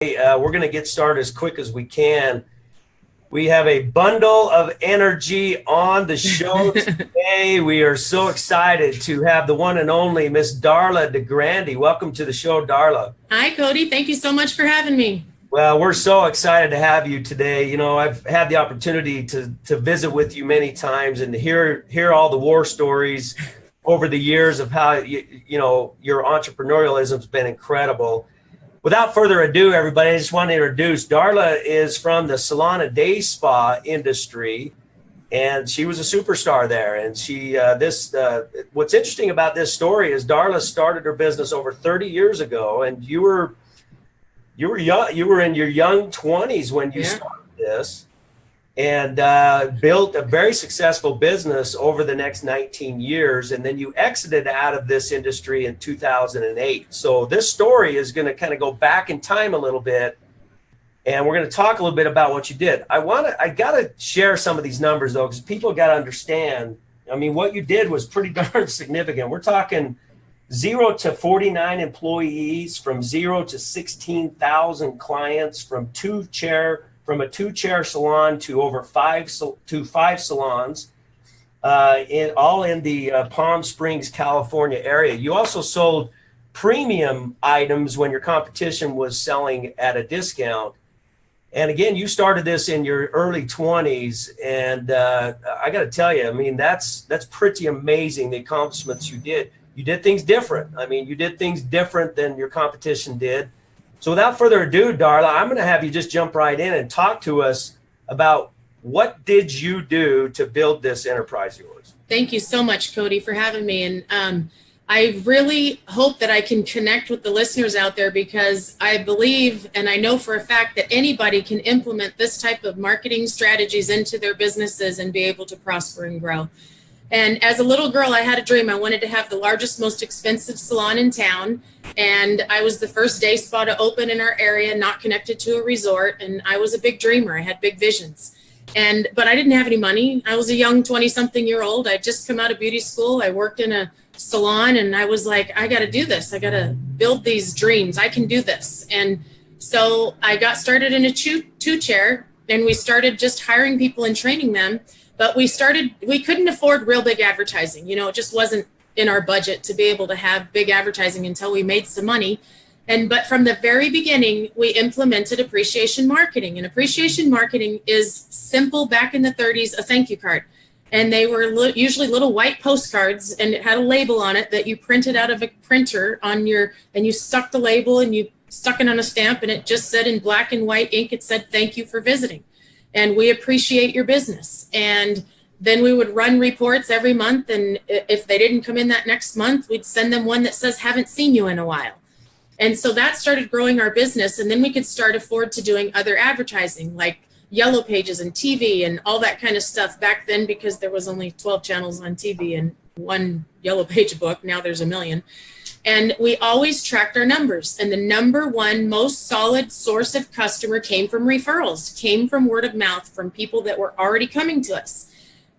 We're going to get started as quick as we can. We have a bundle of energy on the show today. We are so excited to have the one and only Miss Darla DeGrande. Welcome to the show, Darla. Hi, Cody. Thank you so much for having me. Well, we're so excited to have you today. You know, I've had the opportunity to visit with you many times and to hear all the war stories over the years of how, you know, your entrepreneurialism has been incredible. Without further ado, everybody, I just want to introduce Darla is from the salon and day spa industry, and she was a superstar there. And she, what's interesting about this story is Darla started her business over 30 years ago, and you were young, you were in your young 20s when you started this, and built a very successful business over the next 19 years. And then you exited out of this industry in 2008. So this story is going to kind of go back in time a little bit. And we're going to talk a little bit about what you did. I got to share some of these numbers though, because people got to understand, I mean, what you did was pretty darn significant. We're talking 0 to 49 employees, from 0 to 16,000 clients, from a two-chair salon to over five salons, all in the Palm Springs, California area. You also sold premium items when your competition was selling at a discount. And again, you started this in your early 20s, and I got to tell you, I mean, that's pretty amazing, the accomplishments you did. You did things different. I mean, you did things different than your competition did. So without further ado, Darla, I'm going to have you just jump right in and talk to us about what did you do to build this enterprise of yours? Thank you so much, Cody, for having me. And I really hope that I can connect with the listeners out there, because I believe and I know for a fact that anybody can implement this type of marketing strategies into their businesses and be able to prosper and grow. And as a little girl, I had a dream. I wanted to have the largest, most expensive salon in town. And I was the first day spa to open in our area, not connected to a resort. And I was a big dreamer. I had big visions. But I didn't have any money. I was a young 20-something-year-old. I'd just come out of beauty school. I worked in a salon, and I was like, I got to do this. I got to build these dreams. I can do this. And so I got started in a two-chair, and we started just hiring people and training them. But we couldn't afford real big advertising. You know, it just wasn't in our budget to be able to have big advertising until we made some money. But from the very beginning, we implemented appreciation marketing. And appreciation marketing is simple. Back in the 30s, a thank you card. And they were usually little white postcards, and it had a label on it that you printed out of a printer and you stuck the label and you stuck it on a stamp, and it just said in black and white ink, it said, thank you for visiting. And we appreciate your business. And then we would run reports every month. And if they didn't come in that next month, we'd send them one that says, haven't seen you in a while. And so that started growing our business. And then we could start afford to doing other advertising, like yellow pages and TV and all that kind of stuff back then, because there was only 12 channels on TV and one yellow page book. Now there's a million. And we always tracked our numbers. And the number one most solid source of customer came from referrals, came from word of mouth, from people that were already coming to us.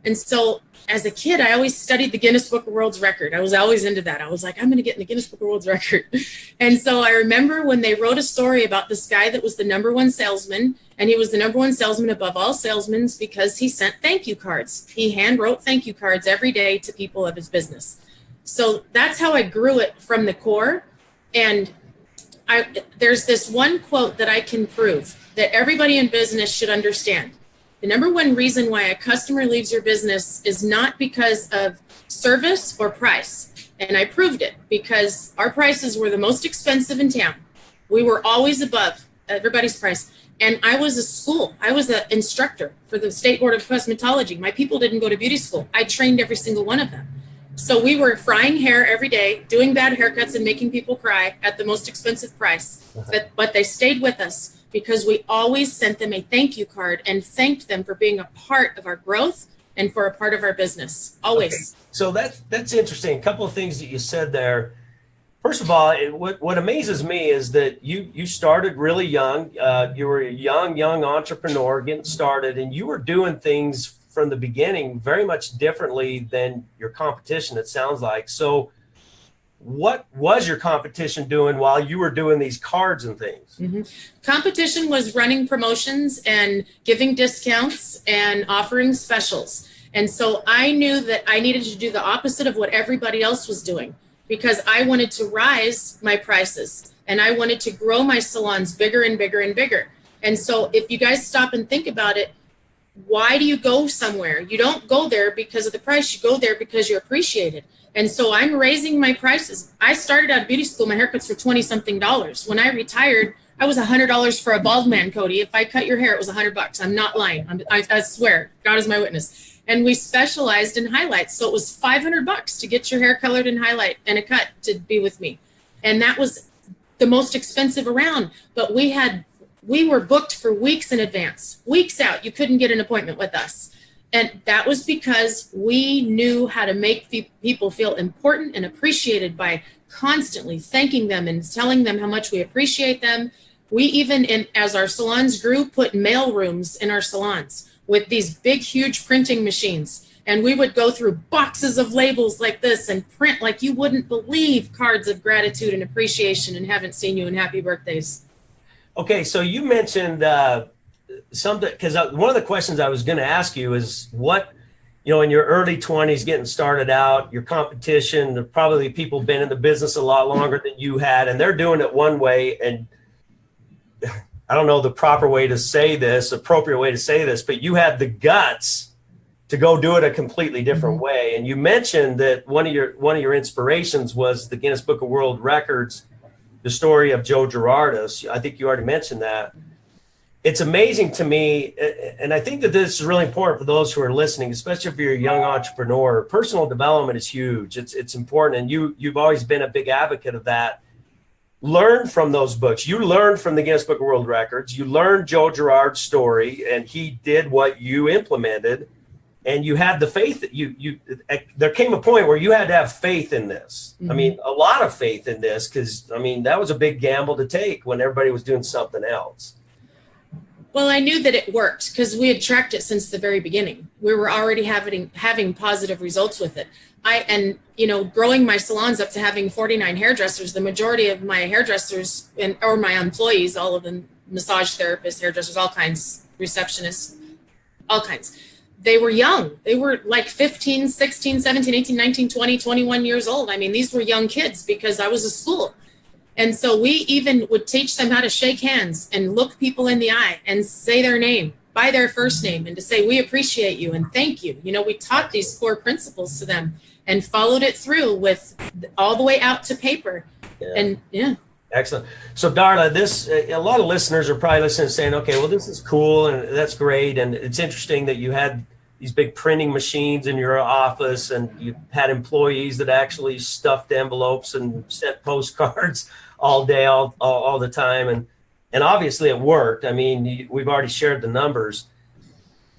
And so as a kid, I always studied the Guinness Book of World Records. I was always into that. I was like, I'm going to get in the Guinness Book of World Records. And so I remember when they wrote a story about this guy that was the number one salesman, and he was the number one salesman above all salesmen because he sent thank you cards. He hand wrote thank you cards every day to people of his business. So that's how I grew it from the core. And there's this one quote that I can prove that everybody in business should understand. The number one reason why a customer leaves your business is not because of service or price. And I proved it because our prices were the most expensive in town. We were always above everybody's price. And I was an instructor for the State Board of Cosmetology. My people didn't go to beauty school. I trained every single one of them. So we were frying hair every day, doing bad haircuts and making people cry at the most expensive price. But they stayed with us because we always sent them a thank you card and thanked them for being a part of our growth and for a part of our business. Always. Okay. So that's interesting. A couple of things that you said there. First of all, what amazes me is that you started really young. You were a young entrepreneur getting started, and you were doing things from the beginning very much differently than your competition, it sounds like. So what was your competition doing while you were doing these cards and things? Competition was running promotions and giving discounts and offering specials. And so I knew that I needed to do the opposite of what everybody else was doing, because I wanted to rise my prices and I wanted to grow my salons bigger and bigger and bigger. And so if you guys stop and think about it, why do you go somewhere? You don't go there because of the price. You go there because you're appreciated. And so I'm raising my prices. I started out beauty school, my haircuts for $20-something. When I retired, I was $100 for a bald man, Cody. If I cut your hair, it was $100. I'm not lying. I swear, God is my witness. And we specialized in highlights. So it was $500 to get your hair colored and highlight and a cut to be with me. And that was the most expensive around. But we were booked for weeks in advance, weeks out. You couldn't get an appointment with us. And that was because we knew how to make people feel important and appreciated by constantly thanking them and telling them how much we appreciate them. We even, as our salons grew, put mail rooms in our salons with these big, huge printing machines. And we would go through boxes of labels like this and print like you wouldn't believe cards of gratitude and appreciation and haven't seen you and happy birthdays. Okay, so you mentioned something, because one of the questions I was going to ask you is what, in your early 20s, getting started out, your competition, probably people been in the business a lot longer than you had, and they're doing it one way, and I don't know the proper way to say this, appropriate way to say this, but you had the guts to go do it a completely different way. And you mentioned that one of your inspirations was the Guinness Book of World Records, the story of Joe Girardis. I think you already mentioned that. It's amazing to me, and I think that this is really important for those who are listening, especially if you're a young entrepreneur. Personal development is huge. It's important, and you've always been a big advocate of that. Learn from those books. You learned from the Guinness Book of World Records. You learned Joe Girard's story, and he did what you implemented, and you had the faith that there came a point where you had to have faith in this. I mean, a lot of faith in this, because that was a big gamble to take when everybody was doing something else. Well, I knew that it worked because we had tracked it since the very beginning. We were already having positive results with it. Growing my salons up to having 49 hairdressers, the majority of my hairdressers or my employees, all of them, massage therapists, hairdressers, all kinds, receptionists, all kinds. They were young. They were like 15, 16, 17, 18, 19, 20, 21 years old. I mean, these were young kids because I was a school. And so we even would teach them how to shake hands and look people in the eye and say their name by their first name and to say, we appreciate you and thank you. We taught these core principles to them and followed it through with all the way out to paper. Yeah. And yeah. Excellent. So Darla, a lot of listeners are probably listening and saying, okay, well, this is cool and that's great. And it's interesting that you had these big printing machines in your office and you had employees that actually stuffed envelopes and sent postcards all day, all the time. And obviously it worked. We've already shared the numbers.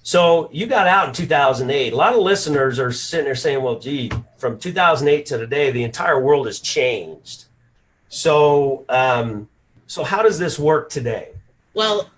So you got out in 2008. A lot of listeners are sitting there saying, well, gee, from 2008 to today, the entire world has changed. So how does this work today? Well,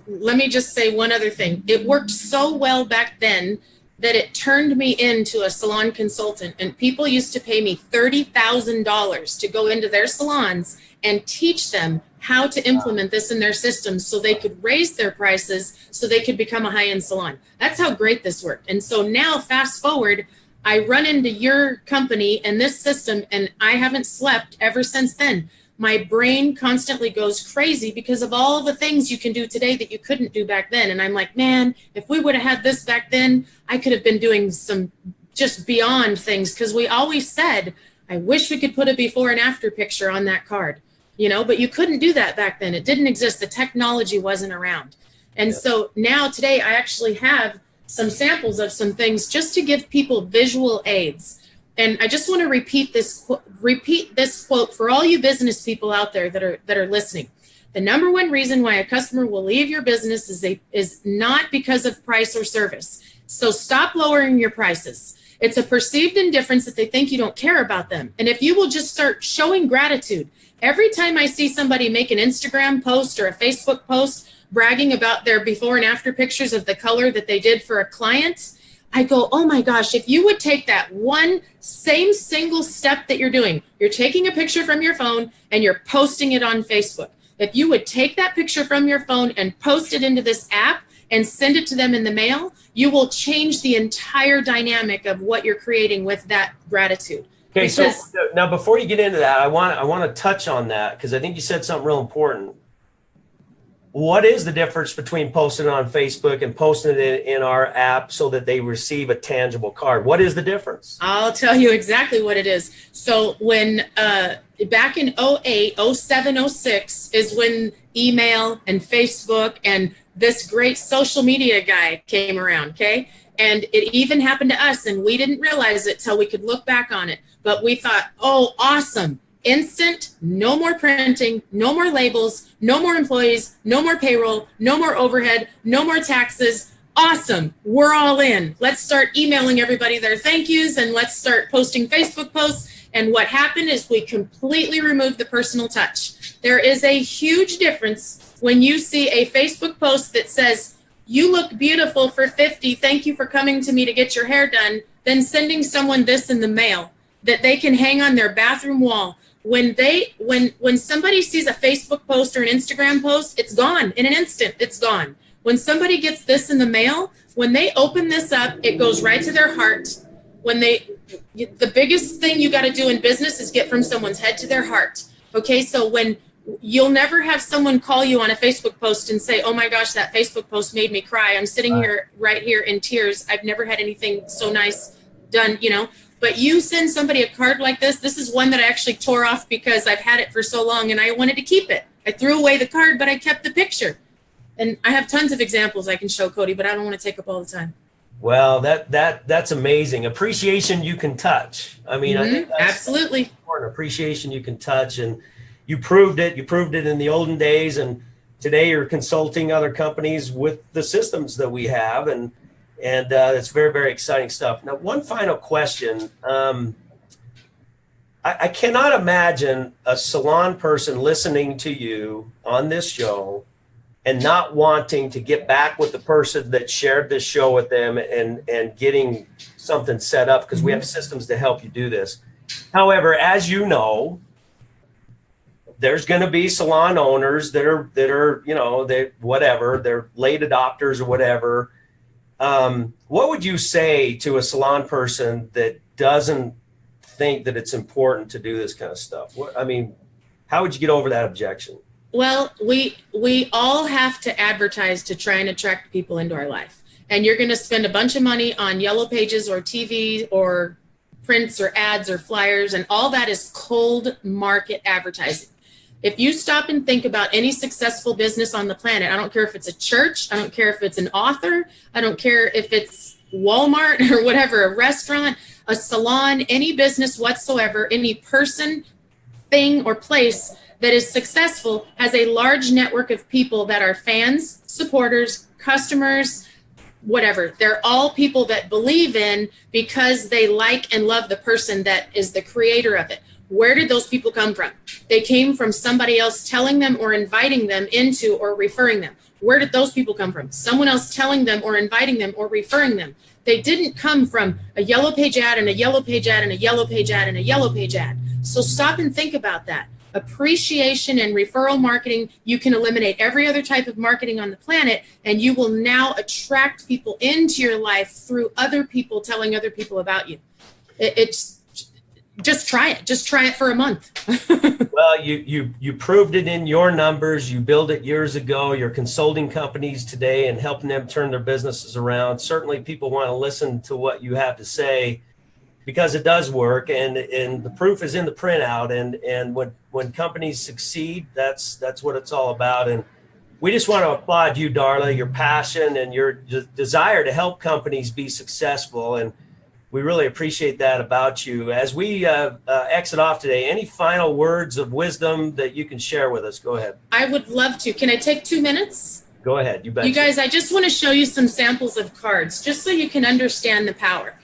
let me just say one other thing. It worked so well back then that it turned me into a salon consultant, and people used to pay me $30,000 to go into their salons and teach them how to implement this in their systems so they could raise their prices so they could become a high-end salon. That's how great this worked. And so now, fast forward, I run into your company and this system, and I haven't slept ever since then. My brain constantly goes crazy because of all the things you can do today that you couldn't do back then. And I'm like, man, if we would have had this back then, I could have been doing some just beyond things. Because we always said, I wish we could put a before and after picture on that card, but you couldn't do that back then. It didn't exist. The technology wasn't around. And so now today I actually have some samples of some things just to give people visual aids. And I just want to repeat this quote for all you business people out there that are listening. The number one reason why a customer will leave your business is not because of price or service. So stop lowering your prices. It's a perceived indifference that they think you don't care about them. And if you will just start showing gratitude, every time I see somebody make an Instagram post or a Facebook post bragging about their before and after pictures of the color that they did for a client, I go, oh my gosh, if you would take that one same single step that you're doing, you're taking a picture from your phone and you're posting it on Facebook. If you would take that picture from your phone and post it into this app and send it to them in the mail, you will change the entire dynamic of what you're creating with that gratitude. Okay, so now before you get into that, I want to touch on that because I think you said something real important. What is the difference between posting it on Facebook and posting it in our app so that they receive a tangible card? What is the difference? I'll tell you exactly what it is. So when back in 08, 07, 06 is when email and Facebook and this great social media guy came around, okay? And it even happened to us, and we didn't realize it till we could look back on it. But we thought, oh, awesome. Instant, no more printing, no more labels, no more employees, no more payroll, no more overhead, no more taxes. Awesome. We're all in. Let's start emailing everybody their thank yous and let's start posting Facebook posts. And what happened is we completely removed the personal touch. There is a huge difference when you see a Facebook post that says, you look beautiful for 50. Thank you for coming to me to get your hair done. Than sending someone this in the mail that they can hang on their bathroom wall. When somebody sees a Facebook post or an Instagram post, it's gone in an instant. It's gone. When somebody gets this in the mail, when they open this up, it goes right to their heart. The biggest thing you got to do in business is get from someone's head to their heart. Okay, so when you'll never have someone call you on a Facebook post and say, oh my gosh, that Facebook post made me cry. I'm sitting here right here in tears. I've never had anything so nice done, you know. But you send somebody a card like this. This is one that I actually tore off because I've had it for so long and I wanted to keep it. I threw away the card, but I kept the picture. And I have tons of examples I can show, Cody, but I don't want to take up all the time. Well, that's amazing. Appreciation you can touch. I mean, I think that's absolutely important. Appreciation you can touch, and you proved it. You proved it in the olden days, and today you're consulting other companies with the systems that we have, and it's very, very exciting stuff. Now, one final question. I cannot imagine a salon person listening to you on this show and not wanting to get back with the person that shared this show with them and getting something set up, because we have systems to help you do this. However, as you know, there's going to be salon owners that are, you know, they're late adopters or whatever. What would you say to a salon person that doesn't think that it's important to do this kind of stuff? How would you get over that objection? Well, we all have to advertise to try and attract people into our life. And you're going to spend a bunch of money on yellow pages or TV or prints or ads or flyers, and all that is cold market advertising. If you stop and think about any successful business on the planet, I don't care if it's a church, I don't care if it's an author, I don't care if it's Walmart or whatever, a restaurant, a salon, any business whatsoever, any person, thing, or place that is successful has a large network of people that are fans, supporters, customers, whatever. They're all people that believe in because they like and love the person that is the creator of it. Where did those people come from? They came from somebody else telling them or inviting them into or referring them. Where did those people come from? Someone else telling them or inviting them or referring them. They didn't come from a yellow page ad and a yellow page ad and a yellow page ad and a yellow page ad. So stop and think about that. Appreciation and referral marketing, you can eliminate every other type of marketing on the planet, and you will now attract people into your life through other people telling other people about you. It's just try it. Just try it for a month. Well, you proved it in your numbers. You built it years ago. You're consulting companies today and helping them turn their businesses around. Certainly people want to listen to what you have to say, because it does work, and the proof is in the printout. And when companies succeed, that's what it's all about. And we just want to applaud you, Darla, your passion and your desire to help companies be successful. And we really appreciate that about you. As we exit off today, any final words of wisdom that you can share with us? Go ahead. I would love to. Can I take 2 minutes? Go ahead. You bet. You guys, I just want to show you some samples of cards just so you can understand the power.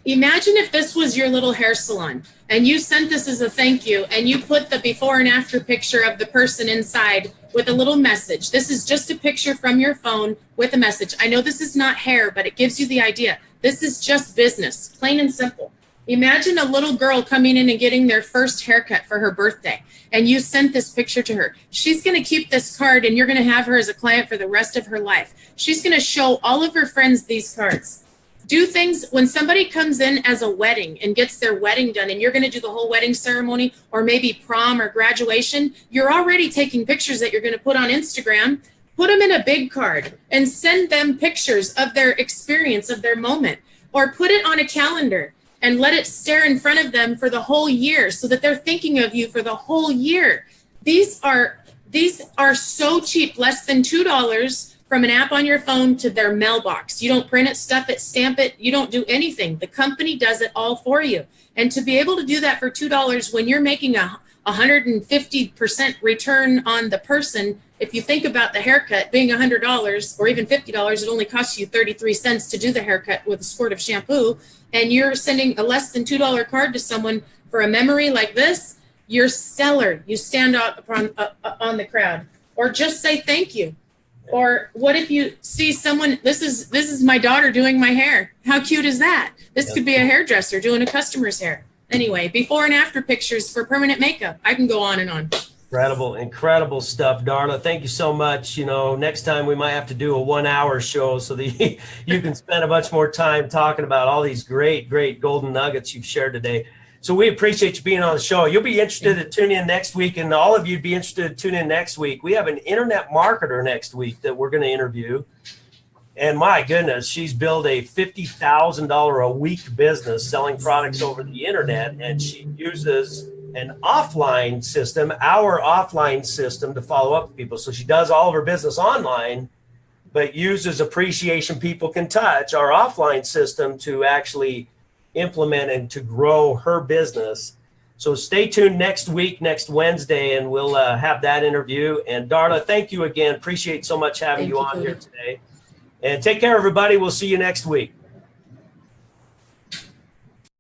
Imagine if this was your little hair salon and you sent this as a thank you and you put the before and after picture of the person inside with a little message. This is just a picture from your phone with a message. I know this is not hair, but it gives you the idea. This is just business, plain and simple. Imagine a little girl coming in and getting their first haircut for her birthday, and you sent this picture to her. She's going to keep this card, and you're going to have her as a client for the rest of her life. She's going to show all of her friends these cards. Do things when somebody comes in as a wedding and gets their wedding done, and you're going to do the whole wedding ceremony, or maybe prom or graduation. You're already taking pictures that you're going to put on Instagram. Put them in a big card and send them pictures of their experience, of their moment, or put it on a calendar and let it stare in front of them for the whole year so that they're thinking of you for the whole year. These are so cheap, less than $2 from an app on your phone to their mailbox. You don't print it, stuff it, stamp it. You don't do anything. The company does it all for you. And to be able to do that for $2 when you're making a 150% return on the person, if you think about the haircut being $100 or even $50, it only costs you 33 cents to do the haircut with a squirt of shampoo, and you're sending a less than $2 card to someone for a memory like this, you're stellar. You stand out on the crowd. Or just say thank you. Or what if you see someone, this is my daughter doing my hair. How cute is that? This could be a hairdresser doing a customer's hair. Anyway, before and after pictures for permanent makeup. I can go on and on. Incredible stuff, Darla. Thank you so much. You know, next time we might have to do a 1-hour show so that you can spend a bunch more time talking about all these great golden nuggets you've shared today. So we appreciate you being on the show. You'll be interested to tune in next week, and all of you'd be interested to tune in next week. We have an internet marketer next week that we're going to interview. And my goodness, she's built a $50,000 a week business selling products over the internet, and she uses an offline system, our offline system, to follow up with people. So she does all of her business online, but uses Appreciation People Can Touch, our offline system, to actually implement and to grow her business. So stay tuned next week, next Wednesday, and we'll have that interview. And Darla, thank you again. Appreciate so much having you on here today. And take care, everybody. We'll see you next week.